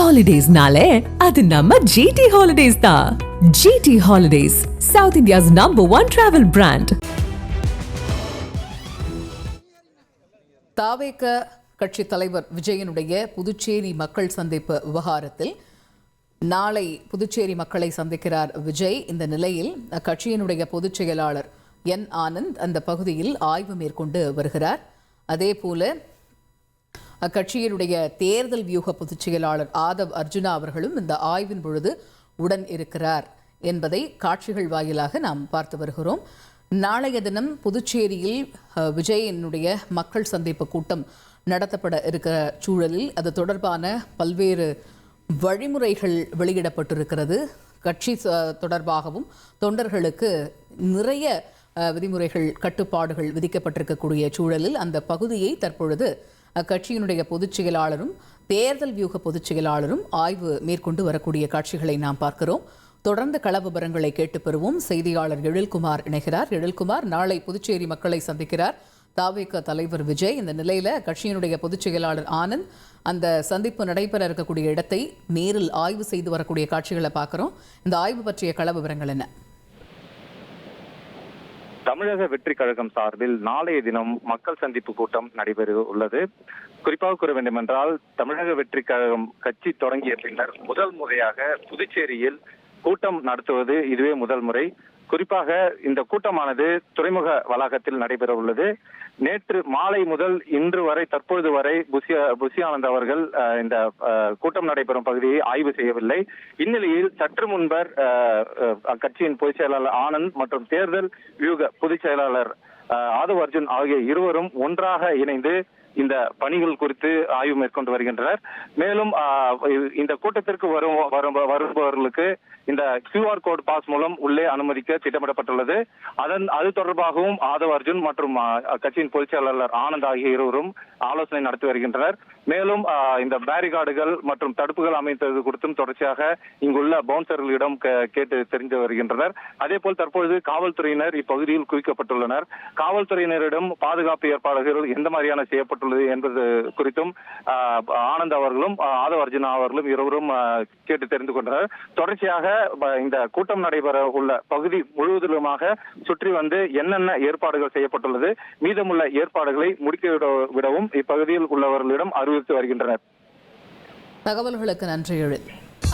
ஹாலிடேஸ்னாலே அது நம்ம ஜிடி ஹாலிடேஸ் தான். GT holidays, south India's #1 travel brand. தாவேக கட்சி தலைவர் விஜயனுடைய புதுச்சேரி மக்கள் சந்திப்பு விவகாரத்தில் நாளை புதுச்சேரி மக்களை சந்திக்கிறார் விஜய். இந்த நிலையில் அக்கட்சியினுடைய பொதுச் செயலாளர் என் ஆனந்த் அந்த பகுதியில் ஆய்வு மேற்கொண்டு வருகிறார். அதேபோல அக்கட்சியினுடைய தேர்தல் வியூக பொதுச் செயலாளர் ஆதவ் அர்ஜுனா அவர்களும் இந்த ஆய்வின் பொழுது உடன் இருக்கிறார் என்பதை காட்சிகள் வாயிலாக நாம் பார்த்து வருகிறோம். நாளைய தினம் புதுச்சேரியில் விஜயனுடைய மக்கள் சந்திப்பு கூட்டம் நடத்தப்பட இருக்கிற சூழலில் அது தொடர்பான பல்வேறு வழிமுறைகள் வெளியிடப்பட்டிருக்கிறது. கட்சி தொடர்பாகவும் தொண்டர்களுக்கு நிறைய விதிமுறைகள் கட்டுப்பாடுகள் விதிக்கப்பட்டிருக்கக்கூடிய சூழலில் அந்த பகுதியை தற்பொழுது அக்கட்சியினுடைய பொதுச் செயலாளரும் தேர்தல் வியூக பொதுச் செயலாளரும் ஆய்வு மேற்கொண்டு வரக்கூடிய காட்சிகளை நாம் பார்க்கிறோம். தொடர்ந்து கள விவரங்களை கேட்டு பெறுவோம். செய்தியாளர் எழில்குமார் இணைகிறார். எழில்குமார், நாளை புதுச்சேரி மக்களை சந்திக்கிறார் தாவேக தலைவர் விஜய். இந்த நிலையில கட்சியினுடைய பொதுச் செயலாளர் ஆனந்த் அந்த சந்திப்பு நடைபெற இருக்கக்கூடிய இடத்தை நேரில் ஆய்வு செய்து வரக்கூடிய காட்சிகளை பார்க்கிறோம். இந்த ஆய்வு பற்றிய கள விவரங்கள் என்ன? தமிழக வெற்றி கழகம் சார்பில் நாளைய தினம் மக்கள் சந்திப்பு கூட்டம் நடைபெற உள்ளது. குறிப்பாக கூற வேண்டும் என்றால், தமிழக வெற்றி கழகம் கட்சி தொடங்கிய பின்னர் முதல் முறையாக புதுச்சேரியில் கூட்டம் நடத்துவது இதுவே முதல் முறை. குறிப்பாக இந்த கூட்டமானது துறைமுக வளாகத்தில் நடைபெற உள்ளது. நேற்று மாலை முதல் இன்று வரை தற்பொழுது வரை புஷி ஆனந்த் அவர்கள் இந்த கூட்டம் நடைபெறும் பகுதியை ஆய்வு செய்யவில்லை. இந்நிலையில் சற்று முன்பர் அக்கட்சியின் பொதுச் செயலாளர் ஆனந்த் மற்றும் தேர்தல் வியூக பொதுச் செயலாளர் ஆதவ் அர்ஜுன் ஆகிய இருவரும் ஒன்றாக இணைந்து இந்த பணிகள் குறித்து ஆய்வு மேற்கொண்டு வருகின்றனர். மேலும் இந்த கூட்டத்திற்கு வருபவர்களுக்கு இந்த QR கோட் பாஸ் மூலம் உள்ளே அனுமதிக்க திட்டமிடப்பட்டுள்ளது. அது தொடர்பாகவும் ஆதவ் அர்ஜுன் மற்றும் கட்சியின் பொதுச் செயலாளர் ஆனந்த் ஆகிய இருவரும் ஆலோசனை நடத்தி வருகின்றனர். மேலும் இந்த பேரிகார்டுகள் மற்றும் தடுப்புகள் அமைத்தது குறித்தும் தொடர்ச்சியாக இங்குள்ள பவுன்சர்களிடம் கேட்டு தெரிந்து வருகின்றனர். அதேபோல் தற்பொழுது காவல்துறையினர் இப்பகுதியில் குவிக்கப்பட்டுள்ளனர். காவல்துறையினரிடம் பாதுகாப்பு ஏற்பாடுகள் எந்த மாதிரியான செய்யப்பட்டுள்ளது என்பது குறித்தும் ஆனந்த் அவர்களும் ஆதவ் அர்ஜுனா அவர்களும் இருவரும் கேட்டு தெரிந்து கொண்டனர். தொடர்ச்சியாக இந்த கூட்டம் நடைபெற உள்ள பகுதி முழுவதிலுமாக சுற்றி வந்து என்னென்ன ஏற்பாடுகள் செய்யப்பட்டுள்ளது, மீதமுள்ள ஏற்பாடுகளை முடிக்க விடவும் இப்பகுதியில் உள்ளவர்களிடம் அறிவித்து வருகின்றனர். தகவல்களுக்கு நன்றி.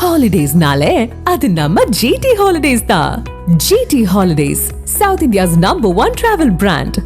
ஹாலிடேஸ்னாலே அது நம்ம ஜிடி ஹாலிடேஸ் தான். GT holidays, south India's #1 travel brand.